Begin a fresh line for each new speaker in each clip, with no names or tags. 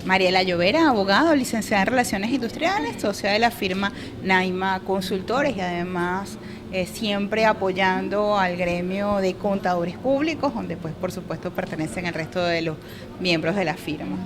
Mariela Llovera, abogado, licenciada en Relaciones Industriales, socia de la firma Naima Consultores y además siempre apoyando al gremio de contadores públicos, donde pues por supuesto pertenecen el resto de los miembros de la firma.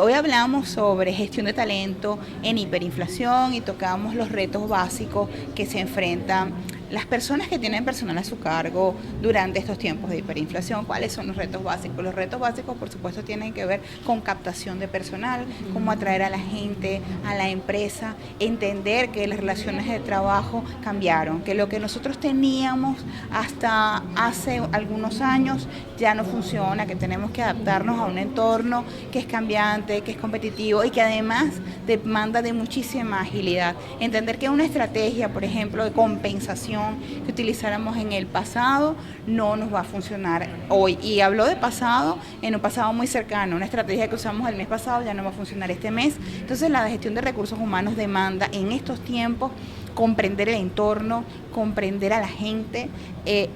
Hoy hablamos sobre gestión de talento en hiperinflación y tocamos los retos básicos que se enfrentan las personas que tienen personal a su cargo durante estos tiempos de hiperinflación. ¿Cuáles son los retos básicos? Los retos básicos, por supuesto, tienen que ver con captación de personal, cómo atraer a la gente, a la empresa, entender que las relaciones de trabajo cambiaron, que lo que nosotros teníamos hasta hace algunos años ya no funciona, que tenemos que adaptarnos a un entorno que es cambiante, que es competitivo y que además demanda de muchísima agilidad. Entender que una estrategia, por ejemplo, de compensación que utilizáramos en el pasado no nos va a funcionar hoy. Y hablo de pasado, en un pasado muy cercano. Una estrategia que usamos el mes pasado ya no va a funcionar este mes. Entonces la gestión de recursos humanos demanda en estos tiempos comprender el entorno, comprender a la gente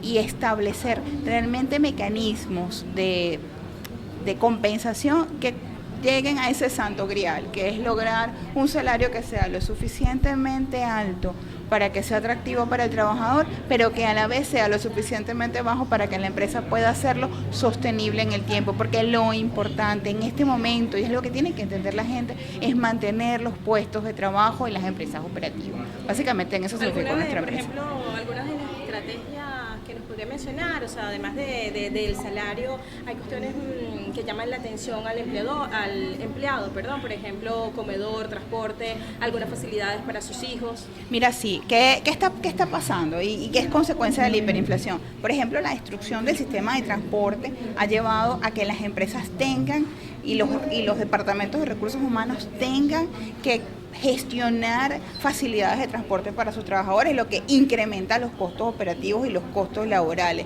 y establecer realmente mecanismos de compensación que lleguen a ese santo grial, que es lograr un salario que sea lo suficientemente alto para que sea atractivo para el trabajador, pero que a la vez sea lo suficientemente bajo para que la empresa pueda hacerlo sostenible en el tiempo, porque lo importante en este momento, y es lo que tiene que entender la gente, es mantener los puestos de trabajo en las empresas operativas. Básicamente en eso se fija nuestra empresa.
Por ejemplo, algunas de las estrategias que nos podría mencionar, o sea, además del salario, hay cuestiones que llaman la atención al empleado, por ejemplo, comedor, transporte, algunas facilidades para sus hijos.
Mira, sí, ¿qué está pasando y qué es consecuencia de la hiperinflación? Por ejemplo, la destrucción del sistema de transporte ha llevado a que las empresas tengan y los departamentos de recursos humanos tengan que gestionar facilidades de transporte para sus trabajadores, lo que incrementa los costos operativos y los costos laborales.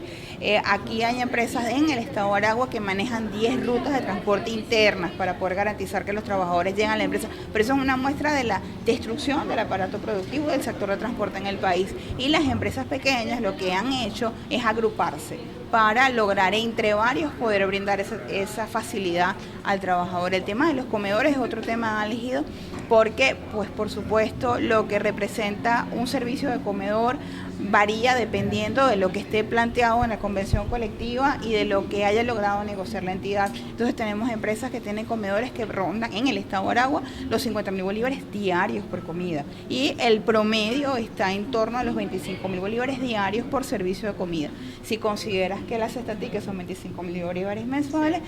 Aquí hay empresas en el estado de Aragua que manejan 10 rutas de transporte internas para poder garantizar que los trabajadores lleguen a la empresa. Pero eso es una muestra de la destrucción del aparato productivo del sector de transporte en el país. Y las empresas pequeñas lo que han hecho es agruparse para lograr entre varios poder brindar esa facilidad al trabajador. El tema de los comedores es otro tema elegido porque, pues por supuesto, lo que representa un servicio de comedor varía dependiendo de lo que esté planteado en la convención colectiva y de lo que haya logrado negociar la entidad. Entonces tenemos empresas que tienen comedores que rondan en el estado de Aragua los 50.000 bolívares diarios por comida y el promedio está en torno a los 25.000 bolívares diarios por servicio de comida. Si consideras que las estatísticas son 25.000 bolívares mensuales,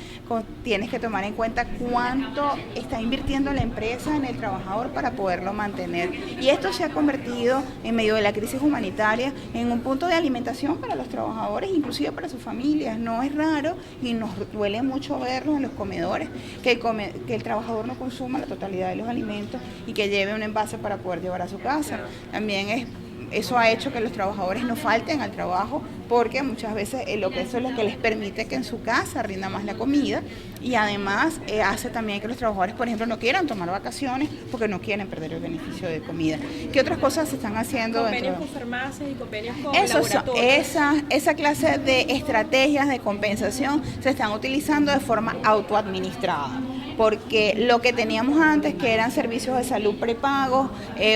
tienes que tomar en cuenta cuánto está invirtiendo la empresa en el trabajador para poderlo mantener. Y esto se ha convertido, en medio de la crisis humanitaria, en un punto de alimentación para los trabajadores, inclusive para sus familias. No es raro y nos duele mucho verlo en los comedores, que el trabajador no consuma la totalidad de los alimentos y que lleve un envase para poder llevar a su casa. También eso ha hecho que los trabajadores no falten al trabajo porque muchas veces eso es lo que les permite que en su casa rinda más la comida y además hace también que los trabajadores, por ejemplo, no quieran tomar vacaciones porque no quieren perder el beneficio de comida. ¿Qué otras cosas se están haciendo?
Convenios con farmacias y convenios con laboratorios.
Esa clase de estrategias de compensación se están utilizando de forma autoadministrada. Porque lo que teníamos antes, que eran servicios de salud prepagos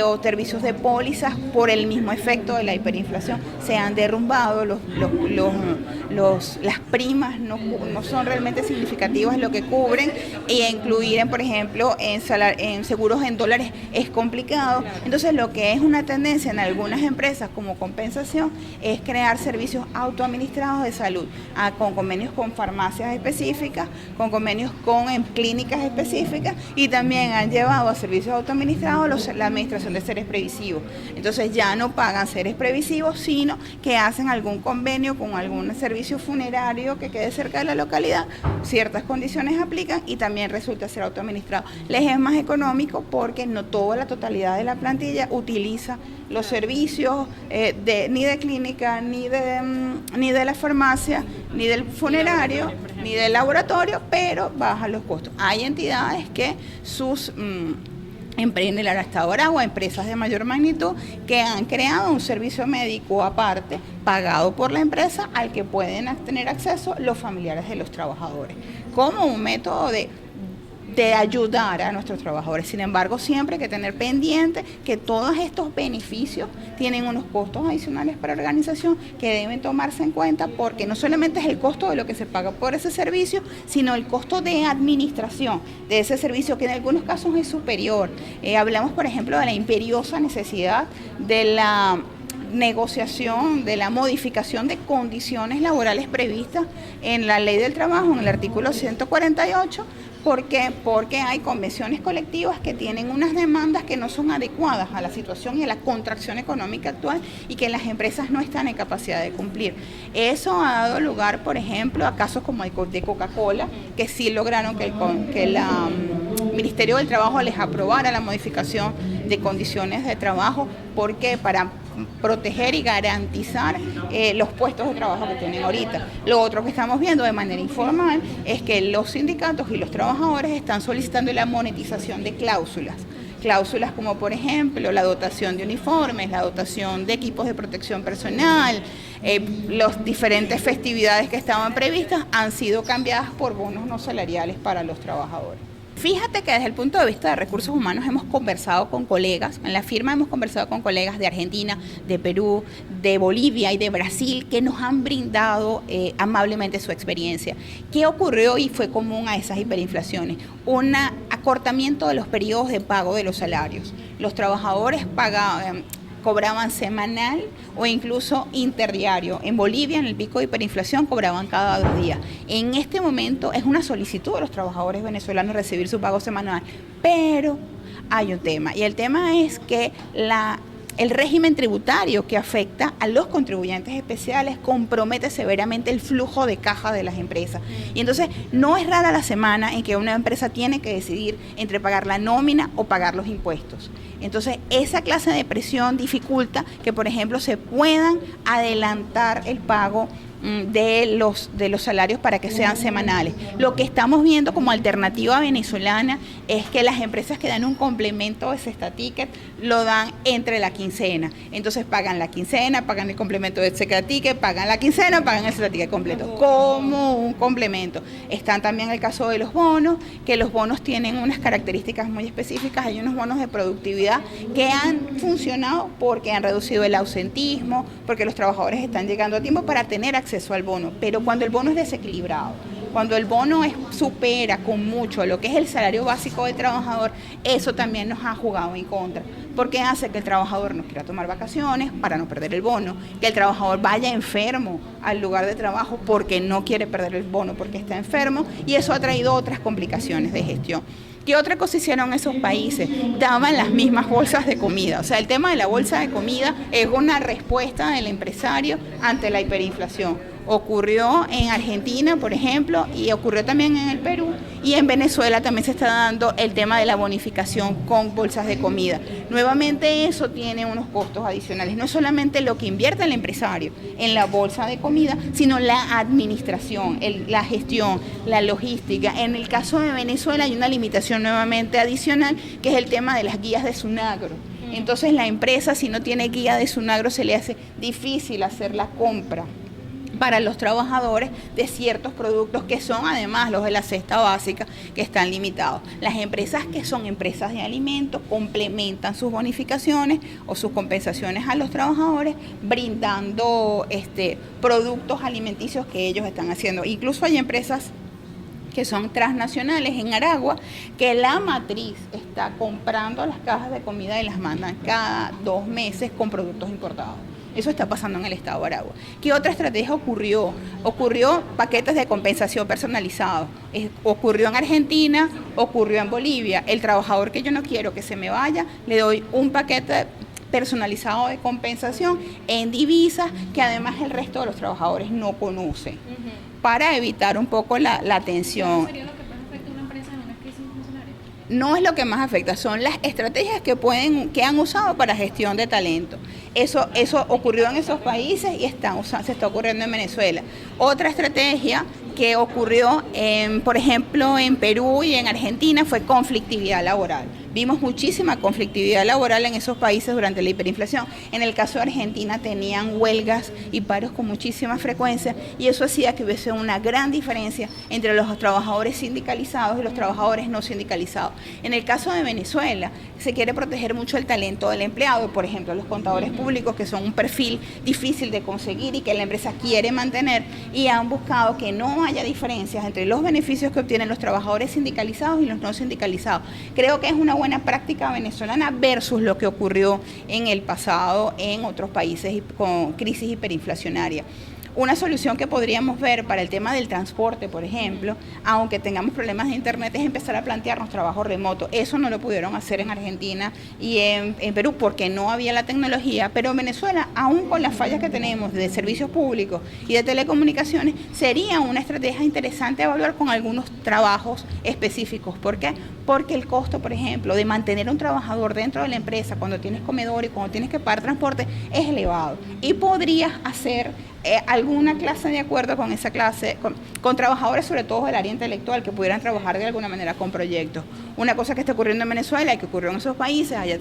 o servicios de pólizas, por el mismo efecto de la hiperinflación, se han derrumbado, las primas no son realmente significativas lo que cubren, e incluir, por ejemplo, en seguros en dólares es complicado. Entonces, lo que es una tendencia en algunas empresas como compensación es crear servicios autoadministrados de salud, con convenios con farmacias específicas, con convenios con clínicas específicas y también han llevado a servicios autoadministrados la administración de seres previsivos. Entonces ya no pagan seres previsivos, sino que hacen algún convenio con algún servicio funerario que quede cerca de la localidad, ciertas condiciones aplican y también resulta ser autoadministrado. Les es más económico porque no toda la totalidad de la plantilla utiliza los servicios ni de clínica, ni de la farmacia, ni del funerario, ni del laboratorio, pero baja los costos. Hay entidades que en el estado de Aragua, empresas de mayor magnitud, que han creado un servicio médico aparte, pagado por la empresa, al que pueden tener acceso los familiares de los trabajadores, como un método de de ayudar a nuestros trabajadores. Sin embargo, siempre hay que tener pendiente que todos estos beneficios tienen unos costos adicionales para la organización que deben tomarse en cuenta, porque no solamente es el costo de lo que se paga por ese servicio, sino el costo de administración de ese servicio, que en algunos casos es superior. Hablamos, por ejemplo, de la imperiosa necesidad de la negociación, de la modificación de condiciones laborales previstas en la Ley del Trabajo, en el artículo 148. ¿Por qué? Porque hay convenciones colectivas que tienen unas demandas que no son adecuadas a la situación y a la contracción económica actual, y que las empresas no están en capacidad de cumplir. Eso ha dado lugar, por ejemplo, a casos como el de Coca-Cola, que sí lograron que el Ministerio del Trabajo les aprobara la modificación de condiciones de trabajo. ¿Por qué? Para proteger y garantizar los puestos de trabajo que tienen ahorita. Lo otro que estamos viendo de manera informal es que los sindicatos y los trabajadores están solicitando la monetización de cláusulas como, por ejemplo, la dotación de uniformes, la dotación de equipos de protección personal. Las diferentes festividades que estaban previstas han sido cambiadas por bonos no salariales para los trabajadores. Fíjate que desde el punto de vista de recursos humanos hemos conversado con colegas, en la firma hemos conversado con colegas de Argentina, de Perú, de Bolivia y de Brasil, que nos han brindado amablemente su experiencia. ¿Qué ocurrió y fue común a esas hiperinflaciones? Un acortamiento de los periodos de pago de los salarios. Los trabajadores cobraban semanal o incluso interdiario. En Bolivia, en el pico de hiperinflación, cobraban cada 2 días. En este momento es una solicitud de los trabajadores venezolanos recibir su pago semanal, pero hay un tema, y el tema es que el régimen tributario que afecta a los contribuyentes especiales compromete severamente el flujo de caja de las empresas. Y entonces no es rara la semana en que una empresa tiene que decidir entre pagar la nómina o pagar los impuestos. Entonces esa clase de presión dificulta que, por ejemplo, se puedan adelantar el pago de los salarios para que sean semanales. Lo que estamos viendo como alternativa venezolana es que las empresas que dan un complemento de cesta ticket lo dan entre la quincena. Entonces pagan la quincena, pagan el complemento de cesta ticket, pagan la quincena, pagan el cesta ticket completo, como un complemento. Están también el caso de los bonos, que los bonos tienen unas características muy específicas. Hay unos bonos de productividad que han funcionado porque han reducido el ausentismo, porque los trabajadores están llegando a tiempo para tener acceso al bono. Pero cuando el bono es desequilibrado, cuando el bono supera con mucho lo que es el salario básico del trabajador, eso también nos ha jugado en contra, porque hace que el trabajador no quiera tomar vacaciones para no perder el bono, que el trabajador vaya enfermo al lugar de trabajo porque no quiere perder el bono porque está enfermo, y eso ha traído otras complicaciones de gestión. ¿Qué otra cosa hicieron esos países? Daban las mismas bolsas de comida. O sea, el tema de la bolsa de comida es una respuesta del empresario ante la hiperinflación. Ocurrió en Argentina, por ejemplo, y ocurrió también en el Perú, y en Venezuela también se está dando el tema de la bonificación con bolsas de comida. Nuevamente eso tiene unos costos adicionales, no solamente lo que invierte el empresario en la bolsa de comida, sino la administración, la gestión, la logística. En el caso de Venezuela hay una limitación nuevamente adicional, que es el tema de las guías de Sunagro. Entonces la empresa, si no tiene guía de Sunagro, se le hace difícil hacer la compra para los trabajadores de ciertos productos que son además los de la cesta básica, que están limitados. Las empresas que son empresas de alimentos complementan sus bonificaciones o sus compensaciones a los trabajadores brindando productos alimenticios que ellos están haciendo. Incluso hay empresas que son transnacionales en Aragua, que la matriz está comprando las cajas de comida y las mandan cada 2 meses con productos importados. Eso está pasando en el estado de Aragua. ¿Qué otra estrategia ocurrió? Ocurrió paquetes de compensación personalizados. Ocurrió en Argentina, ocurrió en Bolivia. El trabajador que yo no quiero que se me vaya, le doy un paquete personalizado de compensación en divisas que además el resto de los trabajadores no conocen, para evitar un poco la tensión.
¿Sería lo que más afecta a una empresa en una crisis inflacionaria?
No es lo que más afecta, son las estrategias que han usado para gestión de talento. Eso ocurrió en esos países y se está ocurriendo en Venezuela. Otra estrategia que ocurrió, por ejemplo, en Perú y en Argentina fue conflictividad laboral. Vimos muchísima conflictividad laboral en esos países durante la hiperinflación. En el caso de Argentina tenían huelgas y paros con muchísima frecuencia y eso hacía que hubiese una gran diferencia entre los trabajadores sindicalizados y los trabajadores no sindicalizados. En el caso de Venezuela se quiere proteger mucho el talento del empleado, por ejemplo, los contadores públicos, que son un perfil difícil de conseguir y que la empresa quiere mantener, y han buscado que no haya diferencias entre los beneficios que obtienen los trabajadores sindicalizados y los no sindicalizados. Creo que es una buena práctica venezolana versus lo que ocurrió en el pasado en otros países con crisis hiperinflacionaria. Una solución que podríamos ver para el tema del transporte, por ejemplo, aunque tengamos problemas de internet, es empezar a plantearnos trabajo remoto. Eso no lo pudieron hacer en Argentina y en Perú porque no había la tecnología, pero en Venezuela, aún con las fallas que tenemos de servicios públicos y de telecomunicaciones, sería una estrategia interesante evaluar con algunos trabajos específicos. ¿Por qué? Porque el costo, por ejemplo, de mantener a un trabajador dentro de la empresa cuando tienes comedor y cuando tienes que pagar transporte es elevado y podrías hacer alguna clase de acuerdo con esa clase, con trabajadores sobre todo del área intelectual que pudieran trabajar de alguna manera con proyectos. Una cosa que está ocurriendo en Venezuela y que ocurrió en esos países, allá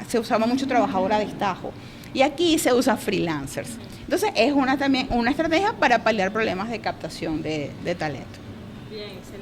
se usaba mucho trabajadora a destajo y aquí se usan freelancers. Entonces es también una estrategia para paliar problemas de captación de talento.
Bien, excelente.